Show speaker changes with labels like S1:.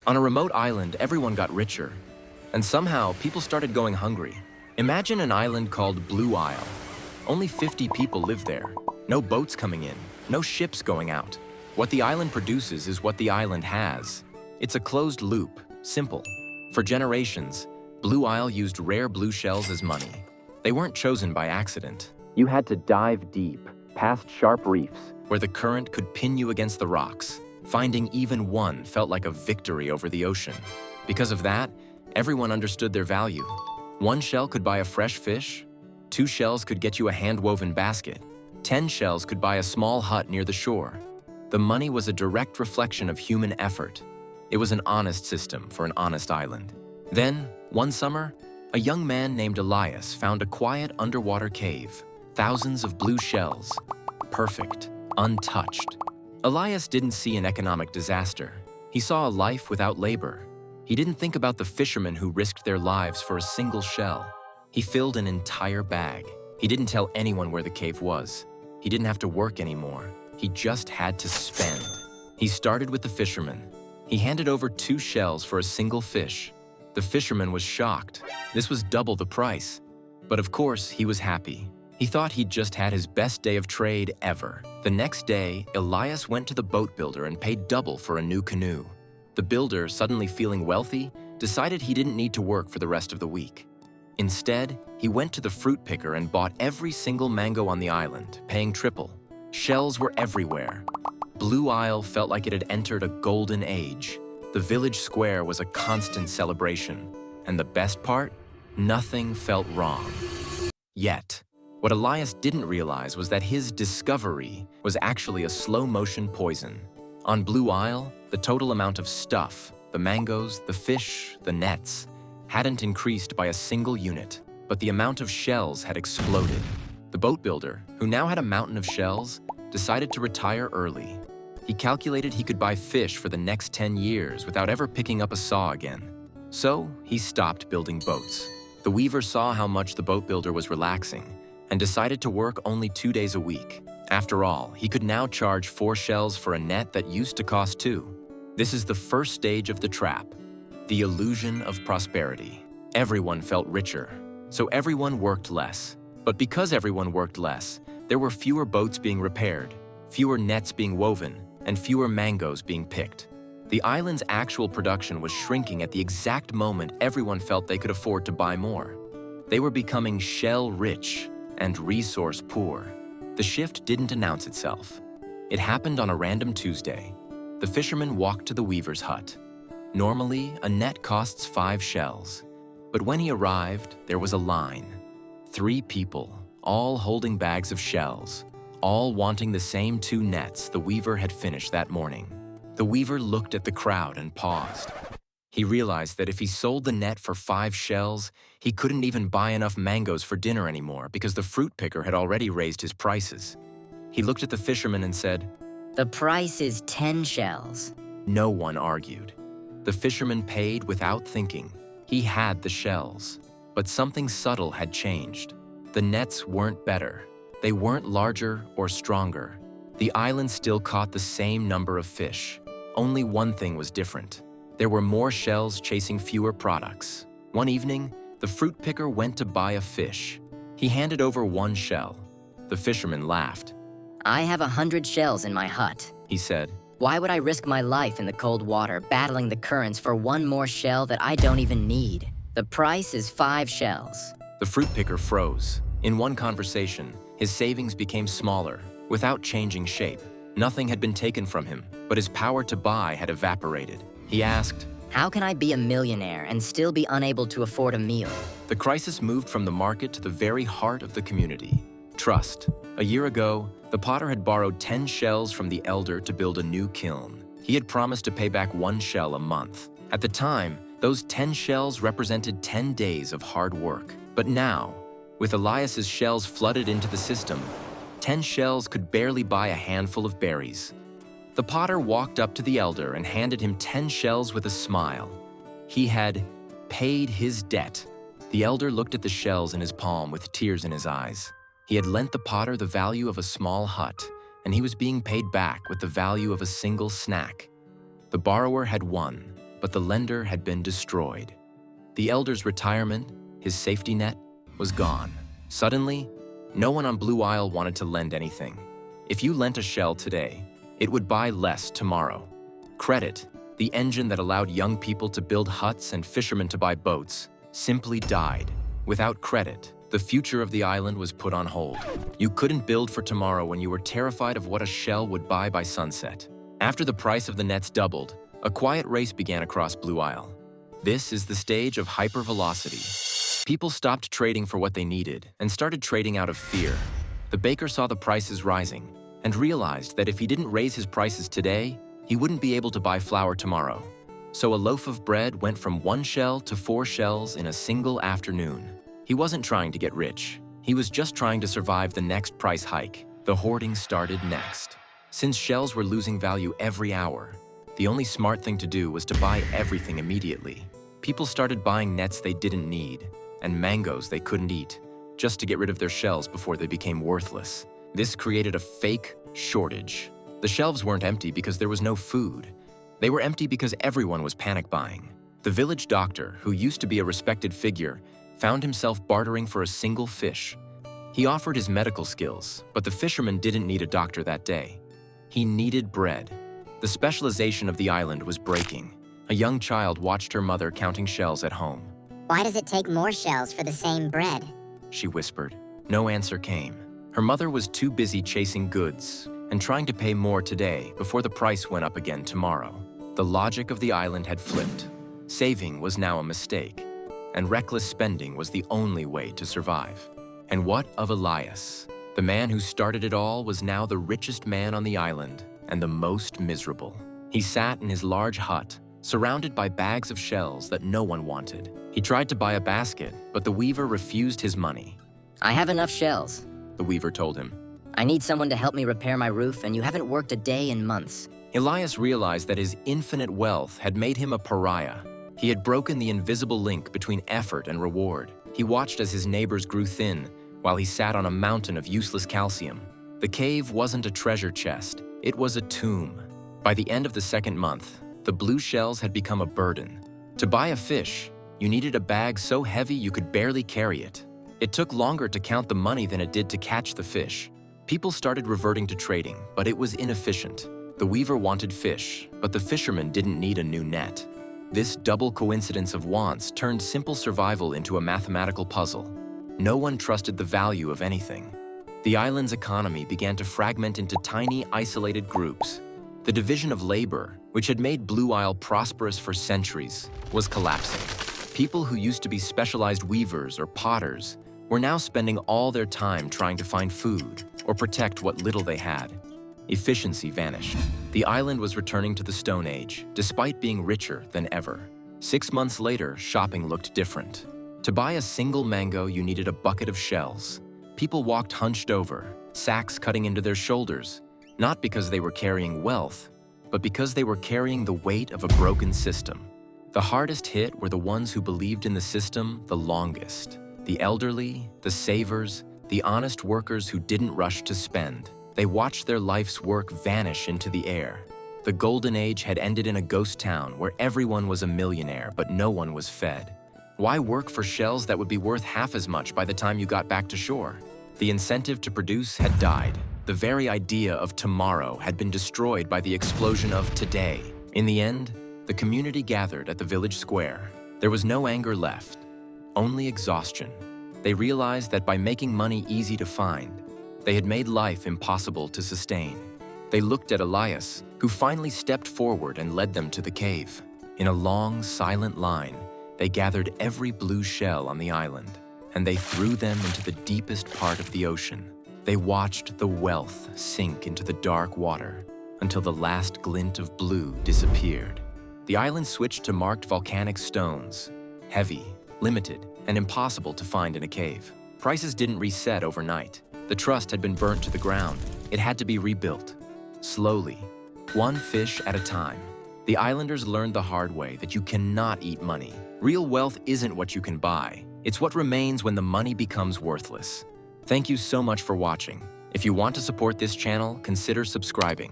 S1: On a remote island, everyone got richer. And somehow, people started going hungry. Imagine an island called Blue Isle. Only 50 people live there. No boats coming in, no ships going out. What the island produces is what the island has. It's a closed loop, simple. For generations, Blue Isle used rare blue shells as money. They weren't chosen by accident. You had to dive deep, past sharp reefs, where the current could pin you against the rocks. Finding even one felt like a victory over the ocean. Because of that, everyone understood their value. One shell could buy a fresh fish, 2 shells could get you a hand-woven basket, 10 shells could buy a small hut near the shore. The money was a direct reflection of human effort. It was an honest system for an honest island. Then, one summer, a young man named Elias found a quiet underwater cave. Thousands of blue shells. Perfect. Untouched. Elias didn't see an economic disaster. He saw a life without labor. He didn't think about the fishermen who risked their lives for a single shell. He filled an entire bag. He didn't tell anyone where the cave was. He didn't have to work anymore. He just had to spend. He started with the fisherman. He handed over 2 shells for a single fish. The fisherman was shocked. This was double the price. But of course, he was happy. He thought he'd just had his best day of trade ever. The next day, Elias went to the boat builder and paid double for a new canoe. The builder, suddenly feeling wealthy, decided he didn't need to work for the rest of the week. Instead, he went to the fruit picker and bought every single mango on the island, paying triple. Shells were everywhere. Blue Isle felt like it had entered a golden age. The village square was a constant celebration. And the best part? Nothing felt wrong. Yet, what Elias didn't realize was that his discovery was actually a slow-motion poison. On Blue Isle, the total amount of stuff, the mangoes, the fish, the nets, hadn't increased by a single unit, but the amount of shells had exploded. The boat builder, who now had a mountain of shells, decided to retire early. He calculated he could buy fish for the next 10 years without ever picking up a saw again. So he stopped building boats. The weaver saw how much the boat builder was relaxing and decided to work only 2 days a week. After all, he could now charge 4 shells for a net that used to cost 2. This is the first stage of the trap, the illusion of prosperity. Everyone felt richer, so everyone worked less. But because everyone worked less, there were fewer boats being repaired, fewer nets being woven, and fewer mangoes being picked. The island's actual production was shrinking at the exact moment everyone felt they could afford to buy more. They were becoming shell-rich and resource-poor. The shift didn't announce itself. It happened on a random Tuesday. The fisherman walked to the weaver's hut. Normally, a net costs 5 shells. But when he arrived, there was a line. 3 people, all holding bags of shells, all wanting the same 2 nets the weaver had finished that morning. The weaver looked at the crowd and paused. He realized that if he sold the net for 5 shells, he couldn't even buy enough mangoes for dinner anymore because the fruit picker had already raised his prices. He looked at the fisherman and said,
S2: "The price is 10 shells."
S1: No one argued. The fisherman paid without thinking. He had the shells. But something subtle had changed. The nets weren't better. They weren't larger or stronger. The island still caught the same number of fish. Only one thing was different. There were more shells chasing fewer products. One evening, the fruit picker went to buy a fish. He handed over 1 shell. The fisherman laughed.
S2: "I have 100 shells in my hut,"
S1: he said.
S2: "Why would I risk my life in the cold water battling the currents for 1 more shell that I don't even need? The price is 5 shells."
S1: The fruit picker froze. In one conversation, his savings became smaller, without changing shape. Nothing had been taken from him, but his power to buy had evaporated. He asked,
S2: "How can I be a millionaire and still be unable to afford a meal?"
S1: The crisis moved from the market to the very heart of the community. Trust. A year ago, the potter had borrowed 10 shells from the elder to build a new kiln. He had promised to pay back 1 shell a month. At the time, those 10 shells represented 10 days of hard work. But now, with Elias's shells flooded into the system, 10 shells could barely buy a handful of berries. The potter walked up to the elder and handed him 10 shells with a smile. He had paid his debt. The elder looked at the shells in his palm with tears in his eyes. He had lent the potter the value of a small hut, and he was being paid back with the value of a single snack. The borrower had won. but the lender had been destroyed. The elder's retirement, his safety net, was gone. Suddenly, no one on Blue Isle wanted to lend anything. If you lent a shell today, it would buy less tomorrow. Credit, the engine that allowed young people to build huts and fishermen to buy boats, simply died. Without credit, the future of the island was put on hold. You couldn't build for tomorrow when you were terrified of what a shell would buy by sunset. After the price of the nets doubled, a quiet race began across Blue Isle. This is the stage of hypervelocity. People stopped trading for what they needed and started trading out of fear. The baker saw the prices rising and realized that if he didn't raise his prices today, he wouldn't be able to buy flour tomorrow. So a loaf of bread went from 1 shell to 4 shells in a single afternoon. He wasn't trying to get rich. He was just trying to survive the next price hike. The hoarding started next. Since shells were losing value every hour, the only smart thing to do was to buy everything immediately. People started buying nets they didn't need and mangoes they couldn't eat, just to get rid of their shells before they became worthless. This created a fake shortage. The shelves weren't empty because there was no food. They were empty because everyone was panic buying. The village doctor, who used to be a respected figure, found himself bartering for a single fish. He offered his medical skills, but the fisherman didn't need a doctor that day. He needed bread. The specialization of the island was breaking. A young child watched her mother counting shells at home.
S3: Why does it take more shells for the same bread?
S1: She whispered. No answer came. Her mother was too busy chasing goods and trying to pay more today before the price went up again tomorrow. The logic of the island had flipped. Saving was now a mistake, and reckless spending was the only way to survive. And what of Elias? The man who started it all was now the richest man on the island and the most miserable. He sat in his large hut, surrounded by bags of shells that no one wanted. He tried to buy a basket, but the weaver refused his money.
S2: I have enough shells.
S1: The weaver told him.
S2: I need someone to help me repair my roof, and you haven't worked a day in months.
S1: Elias realized that his infinite wealth had made him a pariah. He had broken the invisible link between effort and reward. He watched as his neighbors grew thin, while he sat on a mountain of useless calcium. The cave wasn't a treasure chest, it was a tomb. By the end of the second month, the blue shells had become a burden. To buy a fish, you needed a bag so heavy you could barely carry it. It took longer to count the money than it did to catch the fish. People started reverting to trading, but it was inefficient. The weaver wanted fish, but the fisherman didn't need a new net. This double coincidence of wants turned simple survival into a mathematical puzzle. No one trusted the value of anything. The island's economy began to fragment into tiny, isolated groups. The division of labor, which had made Blue Isle prosperous for centuries, was collapsing. People who used to be specialized weavers or potters were now spending all their time trying to find food or protect what little they had. Efficiency vanished. The island was returning to the Stone Age, despite being richer than ever. 6 months later, shopping looked different. To buy a single mango, you needed a bucket of shells. People walked hunched over, sacks cutting into their shoulders, not because they were carrying wealth, but because they were carrying the weight of a broken system. The hardest hit were the ones who believed in the system the longest. The elderly, the savers, the honest workers who didn't rush to spend. They watched their life's work vanish into the air. The golden age had ended in a ghost town where everyone was a millionaire, but no one was fed. Why work for shells that would be worth half as much by the time you got back to shore? The incentive to produce had died. The very idea of tomorrow had been destroyed by the explosion of today. In the end, the community gathered at the village square. There was no anger left, only exhaustion. They realized that by making money easy to find, they had made life impossible to sustain. They looked at Elias, who finally stepped forward and led them to the cave. In a long, silent line, they gathered every blue shell on the island, and they threw them into the deepest part of the ocean. They watched the wealth sink into the dark water until the last glint of blue disappeared. The island switched to marked volcanic stones, heavy, limited, and impossible to find in a cave. Prices didn't reset overnight. The trust had been burnt to the ground. It had to be rebuilt. Slowly, one fish at a time. The islanders learned the hard way that you cannot eat money. Real wealth isn't what you can buy. It's what remains when the money becomes worthless. Thank you so much for watching. If you want to support this channel, consider subscribing.